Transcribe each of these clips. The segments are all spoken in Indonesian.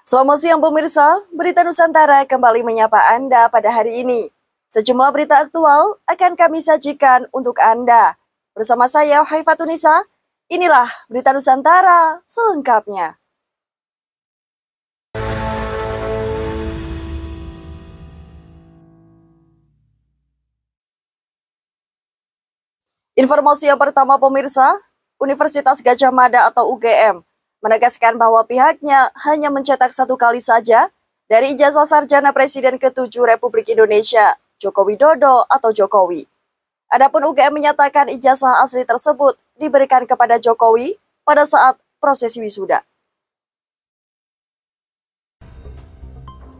Selamat siang pemirsa, Berita Nusantara kembali menyapa Anda pada hari ini. Sejumlah berita aktual akan kami sajikan untuk Anda. Bersama saya, Haifatunisa, inilah Berita Nusantara selengkapnya. Informasi yang pertama pemirsa, Universitas Gadjah Mada atau UGM menegaskan bahwa pihaknya hanya mencetak satu kali saja dari ijazah sarjana Presiden ke-7 Republik Indonesia, Joko Widodo atau Jokowi. Adapun UGM menyatakan ijazah asli tersebut diberikan kepada Jokowi pada saat prosesi wisuda.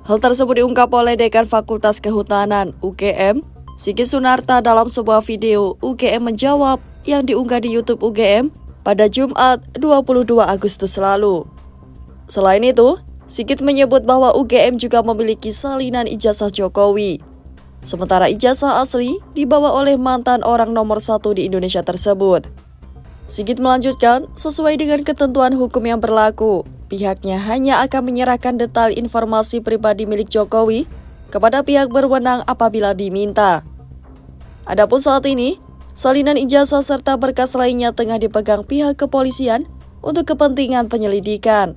Hal tersebut diungkap oleh Dekan Fakultas Kehutanan UGM, Sigit Sunarta dalam sebuah video. UGM menjawab yang diunggah di YouTube UGM pada Jumat 22 Agustus lalu. Selain itu, Sigit menyebut bahwa UGM juga memiliki salinan ijazah Jokowi. Sementara ijazah asli dibawa oleh mantan orang nomor 1 di Indonesia tersebut. Sigit melanjutkan, sesuai dengan ketentuan hukum yang berlaku, pihaknya hanya akan menyerahkan detail informasi pribadi milik Jokowi kepada pihak berwenang apabila diminta. Adapun saat ini, salinan ijazah serta berkas lainnya tengah dipegang pihak kepolisian untuk kepentingan penyelidikan.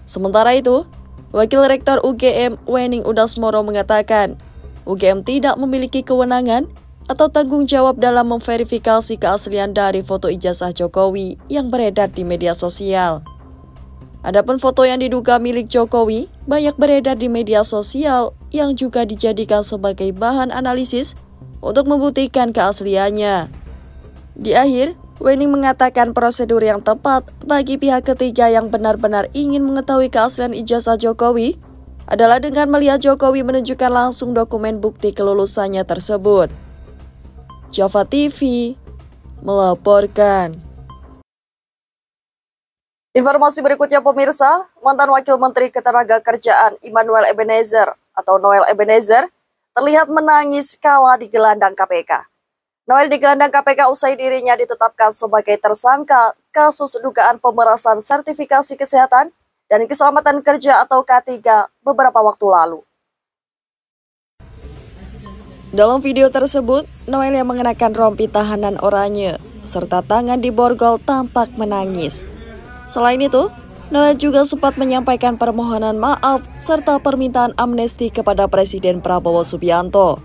Sementara itu, Wakil Rektor UGM Wening Udasmoro mengatakan, UGM tidak memiliki kewenangan atau tanggung jawab dalam memverifikasi keaslian dari foto ijazah Jokowi yang beredar di media sosial. Adapun foto yang diduga milik Jokowi banyak beredar di media sosial yang juga dijadikan sebagai bahan analisis untuk membuktikan keasliannya. Di akhir, Wening mengatakan prosedur yang tepat bagi pihak ketiga yang benar-benar ingin mengetahui keaslian ijazah Jokowi adalah dengan melihat Jokowi menunjukkan langsung dokumen bukti kelulusannya tersebut. Java TV melaporkan. Informasi berikutnya pemirsa, mantan Wakil Menteri Ketenagakerjaan Immanuel Ebenezer atau Noel Ebenezer terlihat menangis kala digelandang KPK. Noel digelandang KPK usai dirinya ditetapkan sebagai tersangka kasus dugaan pemerasan sertifikasi kesehatan dan keselamatan kerja atau K3 beberapa waktu lalu. Dalam video tersebut, Noel yang mengenakan rompi tahanan oranye serta tangan di borgol tampak menangis. Selain itu, Noel juga sempat menyampaikan permohonan maaf serta permintaan amnesti kepada Presiden Prabowo Subianto.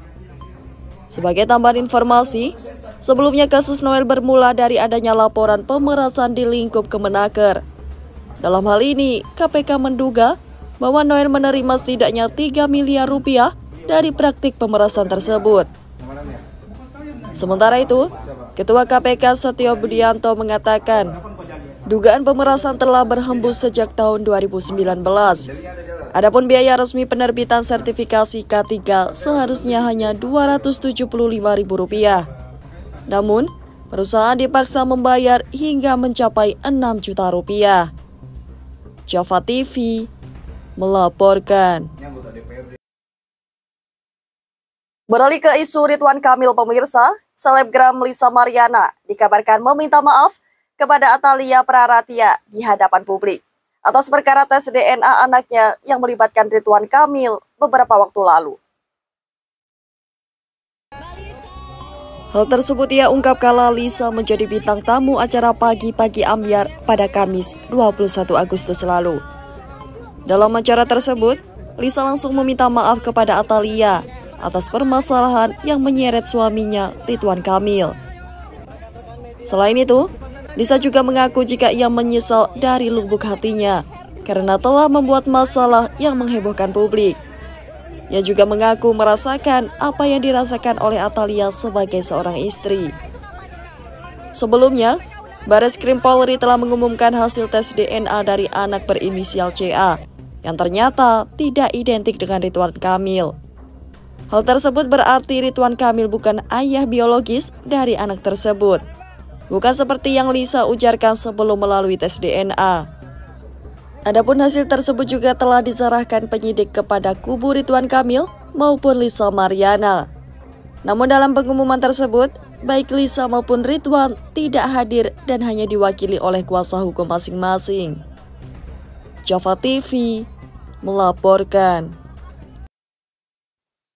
Sebagai tambahan informasi, sebelumnya kasus Noel bermula dari adanya laporan pemerasan di lingkup Kemenaker. Dalam hal ini, KPK menduga bahwa Noel menerima setidaknya 3 miliar rupiah dari praktik pemerasan tersebut. Sementara itu, Ketua KPK Setio Budianto mengatakan, dugaan pemerasan telah berhembus sejak tahun 2019. Adapun biaya resmi penerbitan sertifikasi K3 seharusnya hanya Rp275.000. Namun, perusahaan dipaksa membayar hingga mencapai Rp6 juta. Java TV melaporkan. Beralih ke isu Ridwan Kamil pemirsa, selebgram Lisa Mariana dikabarkan meminta maaf kepada Atalia Praratia di hadapan publik atas perkara tes DNA anaknya yang melibatkan Ridwan Kamil beberapa waktu lalu. Hal tersebut ia ungkap kala Lisa menjadi bintang tamu acara Pagi-Pagi Ambyar pada Kamis 21 Agustus lalu. Dalam acara tersebut, Lisa langsung meminta maaf kepada Atalia atas permasalahan yang menyeret suaminya Ridwan Kamil. Selain itu, Lisa juga mengaku jika ia menyesal dari lubuk hatinya karena telah membuat masalah yang menghebohkan publik. Ia juga mengaku merasakan apa yang dirasakan oleh Atalia sebagai seorang istri. Sebelumnya, Bareskrim Polri telah mengumumkan hasil tes DNA dari anak berinisial CA yang ternyata tidak identik dengan Ridwan Kamil. Hal tersebut berarti Ridwan Kamil bukan ayah biologis dari anak tersebut. Bukan seperti yang Lisa ujarkan sebelum melalui tes DNA. Adapun hasil tersebut juga telah diserahkan penyidik kepada kubu Ridwan Kamil maupun Lisa Mariana. Namun dalam pengumuman tersebut, baik Lisa maupun Ridwan tidak hadir dan hanya diwakili oleh kuasa hukum masing-masing. Java TV melaporkan.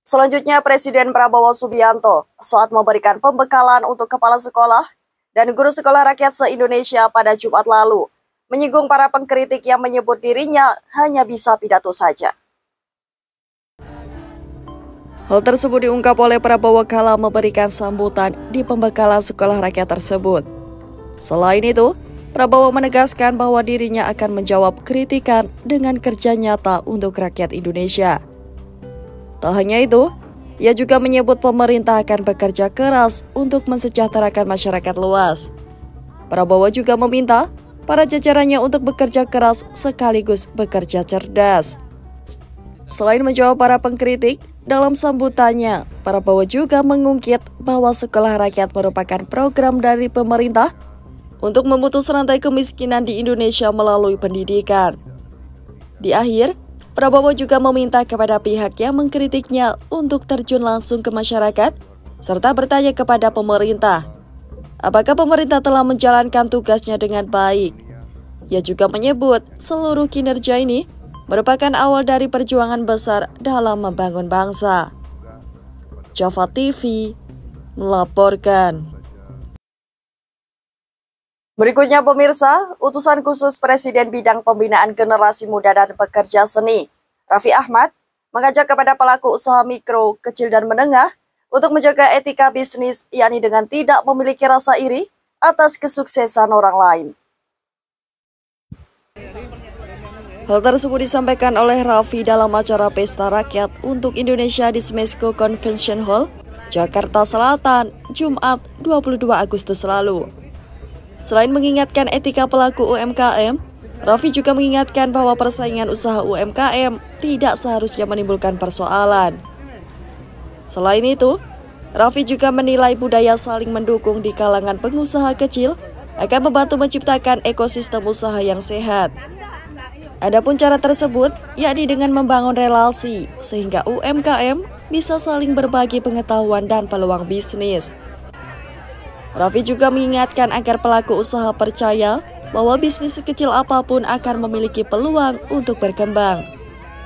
Selanjutnya, Presiden Prabowo Subianto saat memberikan pembekalan untuk kepala sekolah dan guru sekolah rakyat se-Indonesia pada Jumat lalu, menyinggung para pengkritik yang menyebut dirinya hanya bisa pidato saja. Hal tersebut diungkap oleh Prabowo kala memberikan sambutan di pembekalan sekolah rakyat tersebut. Selain itu, Prabowo menegaskan bahwa dirinya akan menjawab kritikan dengan kerja nyata untuk rakyat Indonesia. Tak hanya itu, ia juga menyebut pemerintah akan bekerja keras untuk mensejahterakan masyarakat luas. Prabowo juga meminta para jajarannya untuk bekerja keras sekaligus bekerja cerdas. Selain menjawab para pengkritik, dalam sambutannya, Prabowo juga mengungkit bahwa sekolah rakyat merupakan program dari pemerintah untuk memutus rantai kemiskinan di Indonesia melalui pendidikan. Di akhir, Prabowo juga meminta kepada pihak yang mengkritiknya untuk terjun langsung ke masyarakat, serta bertanya kepada pemerintah, apakah pemerintah telah menjalankan tugasnya dengan baik. Ia juga menyebut seluruh kinerja ini merupakan awal dari perjuangan besar dalam membangun bangsa. Java TV melaporkan. Berikutnya pemirsa, utusan khusus Presiden Bidang Pembinaan Generasi Muda dan Pekerja Seni, Raffi Ahmad, mengajak kepada pelaku usaha mikro, kecil dan menengah untuk menjaga etika bisnis, yakni dengan tidak memiliki rasa iri atas kesuksesan orang lain. Hal tersebut disampaikan oleh Raffi dalam acara Pesta Rakyat untuk Indonesia di Smesco Convention Hall, Jakarta Selatan, Jumat 22 Agustus lalu. Selain mengingatkan etika pelaku UMKM, Raffi juga mengingatkan bahwa persaingan usaha UMKM tidak seharusnya menimbulkan persoalan. Selain itu, Raffi juga menilai budaya saling mendukung di kalangan pengusaha kecil akan membantu menciptakan ekosistem usaha yang sehat. Adapun cara tersebut, yakni dengan membangun relasi, sehingga UMKM bisa saling berbagi pengetahuan dan peluang bisnis. Raffi juga mengingatkan agar pelaku usaha percaya bahwa bisnis sekecil apapun akan memiliki peluang untuk berkembang,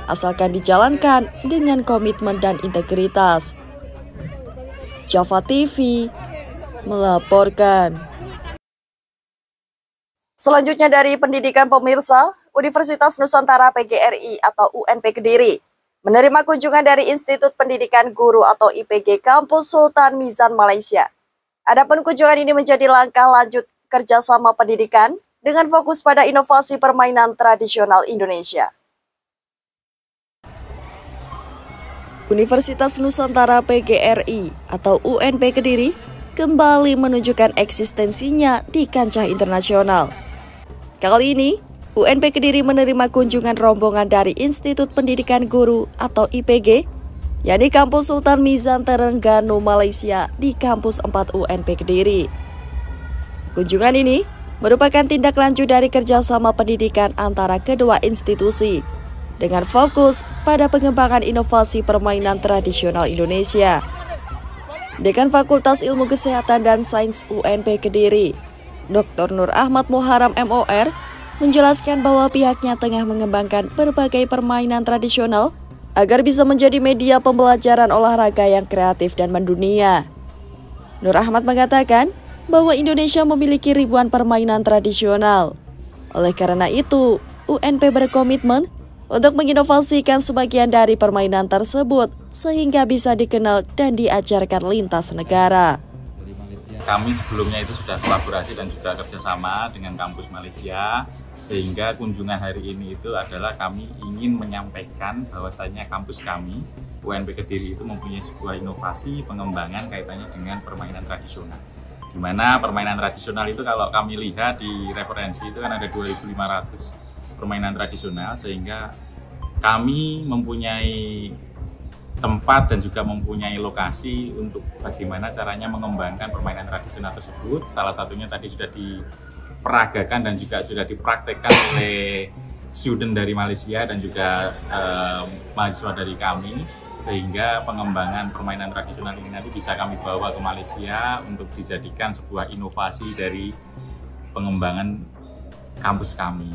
asalkan dijalankan dengan komitmen dan integritas. Java TV melaporkan. Selanjutnya dari pendidikan pemirsa, Universitas Nusantara PGRI atau UNP Kediri menerima kunjungan dari Institut Pendidikan Guru atau IPG Kampus Sultan Mizan, Malaysia. Adapun kunjungan ini menjadi langkah lanjut kerjasama pendidikan dengan fokus pada inovasi permainan tradisional Indonesia. Universitas Nusantara PGRI atau UNP Kediri kembali menunjukkan eksistensinya di kancah internasional. Kali ini, UNP Kediri menerima kunjungan rombongan dari Institut Pendidikan Guru atau IPG, yakni Kampus Sultan Mizan Terengganu, Malaysia di Kampus 4 UNP Kediri. Kunjungan ini merupakan tindak lanjut dari kerjasama pendidikan antara kedua institusi dengan fokus pada pengembangan inovasi permainan tradisional Indonesia. Dekan Fakultas Ilmu Kesehatan dan Sains UNP Kediri, Dr. Nur Ahmad Muharam MOR, menjelaskan bahwa pihaknya tengah mengembangkan berbagai permainan tradisional agar bisa menjadi media pembelajaran olahraga yang kreatif dan mendunia. Nur Ahmad mengatakan bahwa Indonesia memiliki ribuan permainan tradisional. Oleh karena itu, UNP berkomitmen untuk menginovasikan sebagian dari permainan tersebut sehingga bisa dikenal dan diajarkan lintas negara. Kami sebelumnya itu sudah kolaborasi dan juga kerjasama dengan kampus Malaysia, sehingga kunjungan hari ini itu adalah kami ingin menyampaikan bahwasanya kampus kami, UNP Kediri itu mempunyai sebuah inovasi pengembangan kaitannya dengan permainan tradisional. Di mana permainan tradisional itu kalau kami lihat di referensi itu kan ada 2.500 permainan tradisional, sehingga kami mempunyai tempat dan juga mempunyai lokasi untuk bagaimana caranya mengembangkan permainan tradisional tersebut. Salah satunya tadi sudah diperagakan dan juga sudah dipraktekkan oleh student dari Malaysia dan juga mahasiswa dari kami, sehingga pengembangan permainan tradisional ini nanti bisa kami bawa ke Malaysia untuk dijadikan sebuah inovasi dari pengembangan kampus kami.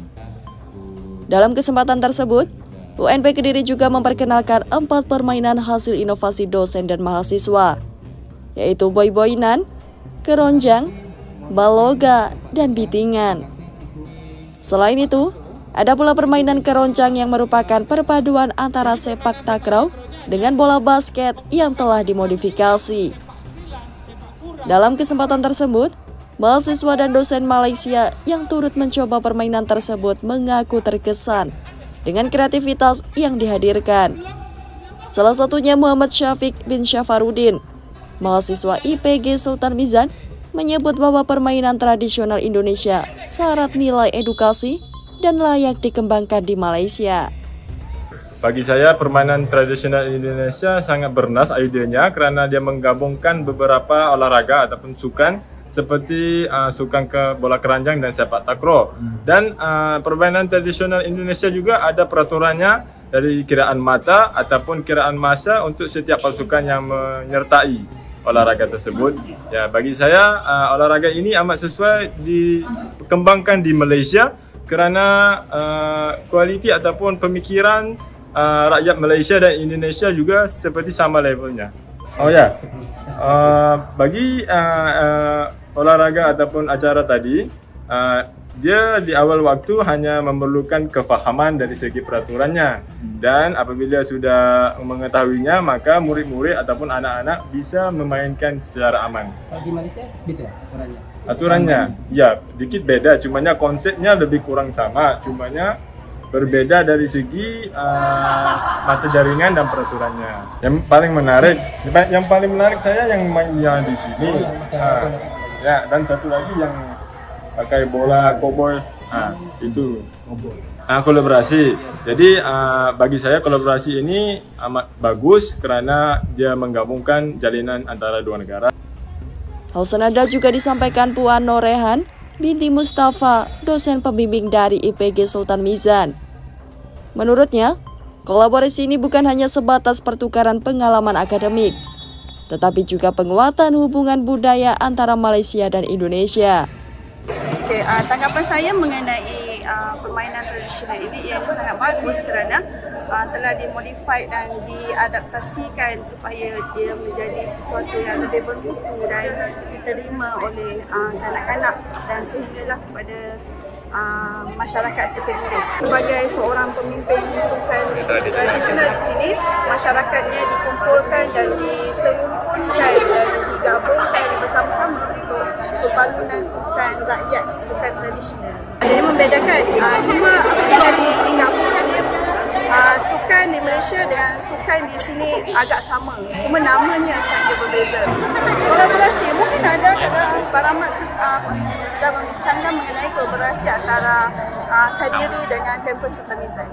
Dalam kesempatan tersebut, UNP Kediri juga memperkenalkan 4 permainan hasil inovasi dosen dan mahasiswa, yaitu boy-boynan, keronjang, baloga, dan bitingan. Selain itu, ada pula permainan keroncang yang merupakan perpaduan antara sepak takraw dengan bola basket yang telah dimodifikasi. Dalam kesempatan tersebut, mahasiswa dan dosen Malaysia yang turut mencoba permainan tersebut mengaku terkesan dengan kreativitas yang dihadirkan. Salah satunya Muhammad Syafiq bin Syafarudin, mahasiswa IPG Sultan Mizan, menyebut bahwa permainan tradisional Indonesia syarat nilai edukasi dan layak dikembangkan di Malaysia. Bagi saya, permainan tradisional Indonesia sangat bernas idenya karena dia menggabungkan beberapa olahraga ataupun sukan seperti sukan ke bola keranjang dan sepak takraw. Dan permainan tradisional Indonesia juga ada peraturannya dari kiraan mata ataupun kiraan masa untuk setiap pasukan yang menyertai olahraga tersebut. Ya, bagi saya olahraga ini amat sesuai dikembangkan di Malaysia kerana kualiti ataupun pemikiran rakyat Malaysia dan Indonesia juga seperti sama levelnya. Oh ya, bagi olahraga ataupun acara tadi, dia di awal waktu hanya memerlukan kefahaman dari segi peraturannya, dan apabila sudah mengetahuinya maka murid-murid ataupun anak-anak bisa memainkan secara aman. Di Malaysia beda aturannya? Aturannya, ya dikit beda, cumanya konsepnya lebih kurang sama, cumanya berbeda dari segi mata jaringan dan peraturannya. Yang paling menarik saya yang mainnya di sini, ya, dan satu lagi yang pakai bola koboi, itu kolaborasi. Jadi bagi saya kolaborasi ini amat bagus kerana dia menggabungkan jalinan antara dua negara. Hal senada juga disampaikan Puan Norehan binti Mustafa, dosen pembimbing dari IPG Sultan Mizan. Menurutnya, kolaborasi ini bukan hanya sebatas pertukaran pengalaman akademik, tetapi juga penguatan hubungan budaya antara Malaysia dan Indonesia. Okay, tanggapan saya mengenai permainan tradisional ini ialah sangat bagus kerana telah dimodified dan diadaptasikan supaya dia menjadi sesuatu yang lebih bermutu dan diterima oleh kanak-kanak dan sehinggalah kepada masyarakat sekeliling. Sebagai seorang pemimpin sukan tradisional di sini, masyarakatnya dikumpulkan dan diserumpunkan dan digabungkan bersama-sama untuk pembangunan sukan rakyat, sukan tradisional. Dia membedakan, cuma apabila digabungkan dia sukan di Malaysia dengan sukan di sini agak sama, cuma namanya saja berbeza. Kolaborasi mungkin ada Paramat dah membincangkan mengenai kolaborasi antara Kediri dengan kampus Sultan Mizan.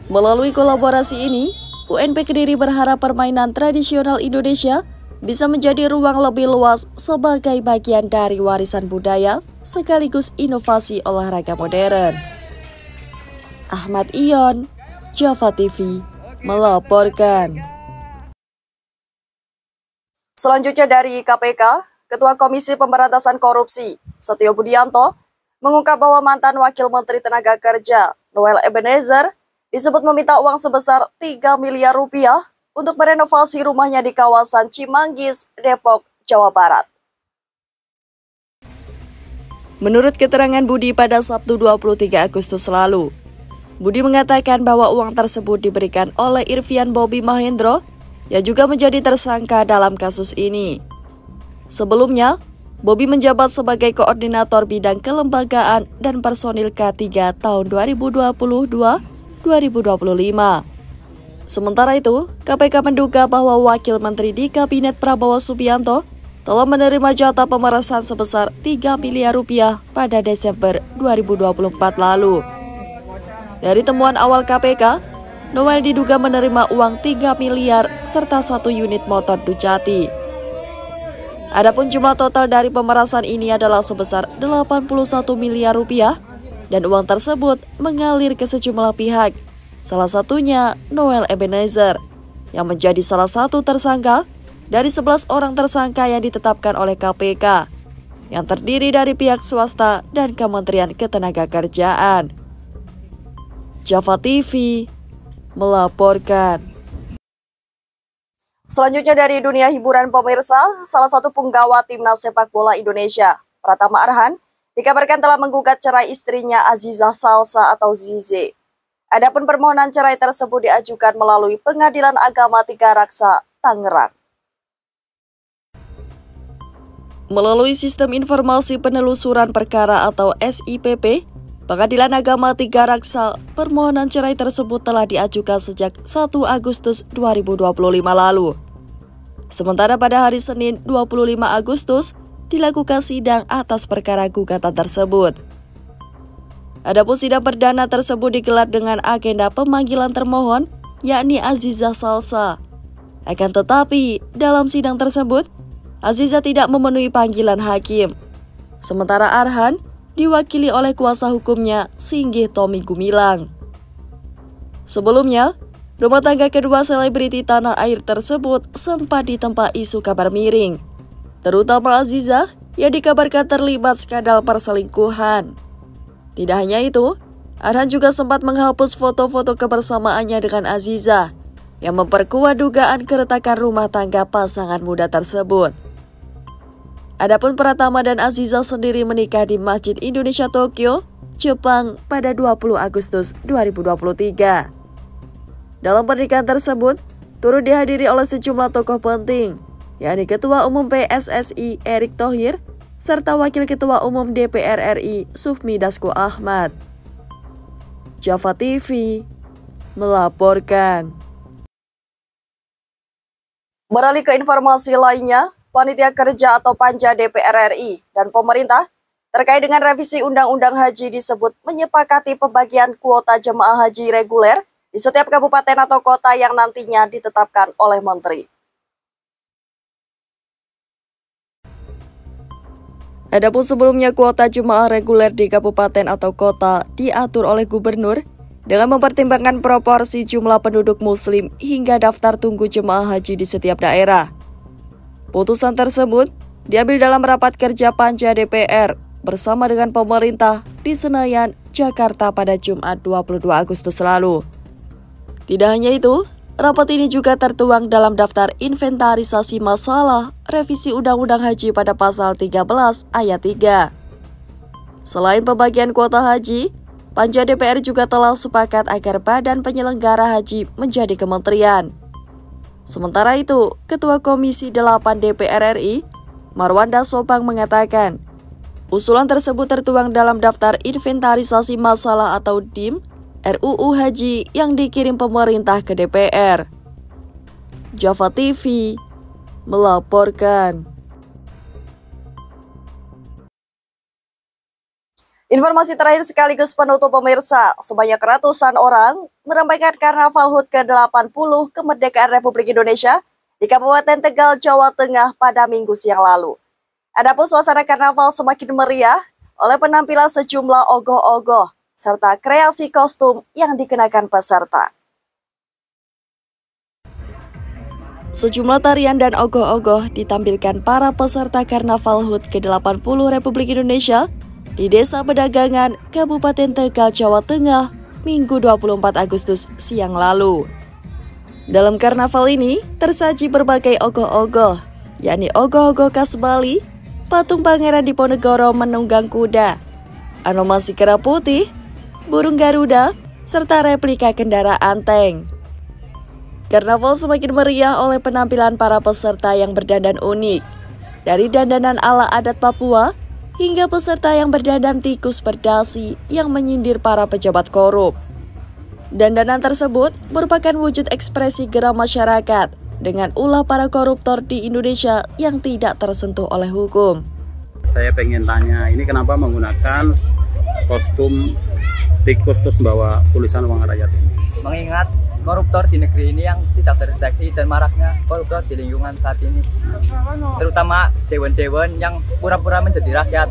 Melalui kolaborasi ini, UNP Kediri berharap permainan tradisional Indonesia bisa menjadi ruang lebih luas sebagai bagian dari warisan budaya sekaligus inovasi olahraga modern. Ahmad Ion, Java TV, melaporkan. Selanjutnya dari KPK, Ketua Komisi Pemberantasan Korupsi, Setio Budianto, mengungkap bahwa mantan Wakil Menteri Tenaga Kerja, Noel Ebenezer, disebut meminta uang sebesar 3 miliar rupiah untuk merenovasi rumahnya di kawasan Cimanggis, Depok, Jawa Barat. Menurut keterangan Budi pada Sabtu 23 Agustus lalu, Budi mengatakan bahwa uang tersebut diberikan oleh Irvian Bobby Mahendro yang juga menjadi tersangka dalam kasus ini. Sebelumnya, Bobby menjabat sebagai Koordinator Bidang Kelembagaan dan Personil K3 tahun 2022-2025. Sementara itu, KPK menduga bahwa Wakil Menteri di Kabinet Prabowo Subianto telah menerima jatah pemerasan sebesar 3 miliar rupiah pada Desember 2024 lalu. Dari temuan awal KPK, Noel diduga menerima uang 3 miliar serta 1 unit motor Ducati. Adapun jumlah total dari pemerasan ini adalah sebesar 81 miliar rupiah dan uang tersebut mengalir ke sejumlah pihak, salah satunya Noel Ebenezer yang menjadi salah satu tersangka dari 11 orang tersangka yang ditetapkan oleh KPK yang terdiri dari pihak swasta dan Kementerian Ketenagakerjaan. Java TV melaporkan. Selanjutnya dari dunia hiburan pemirsa, salah satu punggawa timnas sepak bola Indonesia, Pratama Arhan, dikabarkan telah menggugat cerai istrinya Aziza Salsa atau Zize. Adapun permohonan cerai tersebut diajukan melalui Pengadilan Agama Tiga Raksa, Tangerang. Melalui Sistem Informasi Penelusuran Perkara atau SIPP, Pengadilan Agama Tiga Raksa, permohonan cerai tersebut telah diajukan sejak 1 Agustus 2025 lalu. Sementara pada hari Senin 25 Agustus, dilakukan sidang atas perkara gugatan tersebut. Adapun sidang perdana tersebut digelar dengan agenda pemanggilan termohon, yakni Aziza Salsa. Akan tetapi, dalam sidang tersebut, Aziza tidak memenuhi panggilan hakim. Sementara Arhan diwakili oleh kuasa hukumnya, Singgih Tommy Gumilang. Sebelumnya, rumah tangga kedua selebriti tanah air tersebut sempat ditempa isu kabar miring, terutama Aziza yang dikabarkan terlibat skandal perselingkuhan. Tidak hanya itu, Arhan juga sempat menghapus foto-foto kebersamaannya dengan Aziza yang memperkuat dugaan keretakan rumah tangga pasangan muda tersebut. Adapun Pratama dan Aziza sendiri menikah di Masjid Indonesia Tokyo, Jepang pada 20 Agustus 2023. Dalam pernikahan tersebut, turut dihadiri oleh sejumlah tokoh penting, yakni Ketua Umum PSSI Erick Thohir, serta Wakil Ketua Umum DPR RI Sufmi Dasko Ahmad. Java TV melaporkan. Beralih ke informasi lainnya, Panitia Kerja atau Panja DPR RI dan pemerintah terkait dengan revisi Undang-Undang Haji disebut menyepakati pembagian kuota jemaah haji reguler di setiap kabupaten atau kota yang nantinya ditetapkan oleh Menteri. Adapun sebelumnya kuota jemaah reguler di kabupaten atau kota diatur oleh gubernur dengan mempertimbangkan proporsi jumlah penduduk muslim hingga daftar tunggu jemaah haji di setiap daerah. Putusan tersebut diambil dalam rapat kerja Panja DPR bersama dengan pemerintah di Senayan, Jakarta pada Jumat 22 Agustus lalu. Tidak hanya itu, rapat ini juga tertuang dalam daftar inventarisasi masalah revisi Undang-Undang Haji pada pasal 13 ayat 3. Selain pembagian kuota haji, Panja DPR juga telah sepakat agar badan penyelenggara haji menjadi kementerian. Sementara itu, Ketua Komisi 8 DPR RI, Marwanda Sopang mengatakan, usulan tersebut tertuang dalam daftar inventarisasi masalah atau DIM RUU Haji yang dikirim pemerintah ke DPR. Java TV melaporkan. Informasi terakhir sekaligus penutup pemirsa, sebanyak ratusan orang meramaikan Karnaval HUT ke-80 Kemerdekaan Republik Indonesia di Kabupaten Tegal, Jawa Tengah pada Minggu siang lalu. Adapun suasana karnaval semakin meriah oleh penampilan sejumlah ogoh-ogoh serta kreasi kostum yang dikenakan peserta. Sejumlah tarian dan ogoh-ogoh ditampilkan para peserta Karnaval HUT ke-80 Republik Indonesia di Desa Pedagangan, Kabupaten Tegal, Jawa Tengah, Minggu 24 Agustus siang lalu. Dalam karnaval ini tersaji berbagai ogoh-ogoh, yakni ogoh-ogoh khas Bali, patung Pangeran Diponegoro menunggang kuda, animasi kera putih, burung Garuda, serta replika kendaraan tank. Karnaval semakin meriah oleh penampilan para peserta yang berdandan unik, dari dandanan ala adat Papua hingga peserta yang berdandan tikus berdasi yang menyindir para pejabat korup. Dandanan tersebut merupakan wujud ekspresi geram masyarakat dengan ulah para koruptor di Indonesia yang tidak tersentuh oleh hukum. Saya pengen tanya, ini kenapa menggunakan kostum tikus terus membawa tulisan uang rakyat ini? Mengingat koruptor di negeri ini yang tidak terdeteksi dan maraknya koruptor di lingkungan saat ini, terutama dewan-dewan yang pura-pura menjadi rakyat.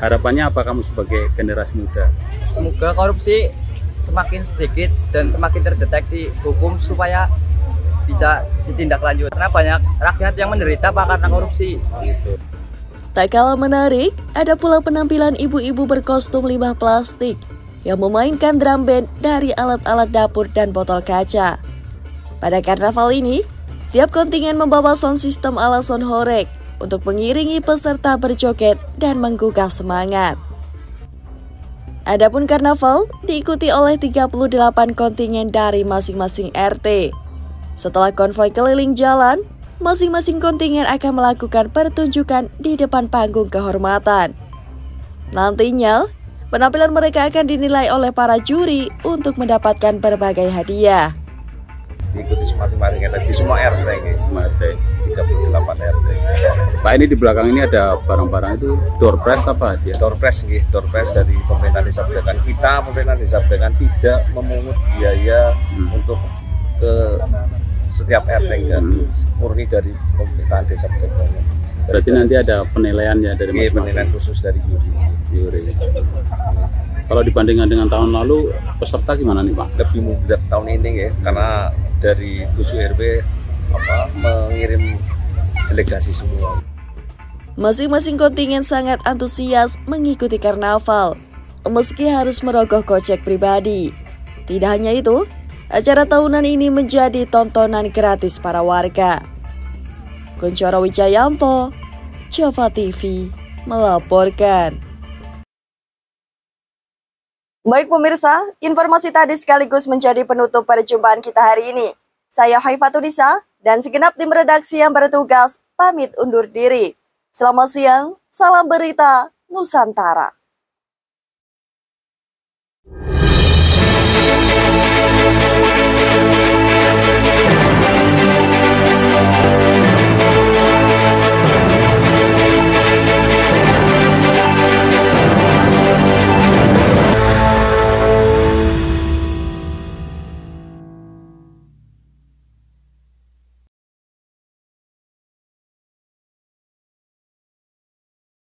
Harapannya apa kamu sebagai generasi muda? Semoga korupsi semakin sedikit dan semakin terdeteksi hukum supaya bisa ditindaklanjuti, karena banyak rakyat yang menderita karena korupsi. Tak kalah menarik, ada pula penampilan ibu-ibu berkostum limbah plastik yang memainkan drum band dari alat-alat dapur dan botol kaca. Pada karnaval ini, tiap kontingen membawa sound system ala sound horeg untuk mengiringi peserta berjoget dan menggugah semangat. Adapun karnaval diikuti oleh 38 kontingen dari masing-masing RT. Setelah konvoi keliling jalan, masing-masing kontingen akan melakukan pertunjukan di depan panggung kehormatan. Nantinya, penampilan mereka akan dinilai oleh para juri untuk mendapatkan berbagai hadiah. Diikuti masing-masing RT, di semua RT, semua RT, 38 RT. Pak, ini di belakang ini ada barang-barang itu door prize apa dia? Door prize dari pemerintah Desa Bedakan. Kita pemerintah Desa Bedakan tidak memungut biaya untuk ke setiap RT dan murni dari pemerintahan Desa Bedakan. Berarti nanti ada penilaiannya dari masing-masing. Penilaian khusus dari juri. Kalau dibandingkan dengan tahun lalu, peserta gimana nih Pak? Lebih mudah tahun ini ya, karena dari 7 RW mengirim delegasi semua. Masing-masing kontingen sangat antusias mengikuti karnaval, meski harus merogoh kocek pribadi. Tidak hanya itu, acara tahunan ini menjadi tontonan gratis para warga. Kuncoro Wijayanto, Java TV, melaporkan. Baik pemirsa, informasi tadi sekaligus menjadi penutup perjumpaan kita hari ini. Saya Haifatunisa dan segenap tim redaksi yang bertugas pamit undur diri. Selamat siang, salam berita Nusantara.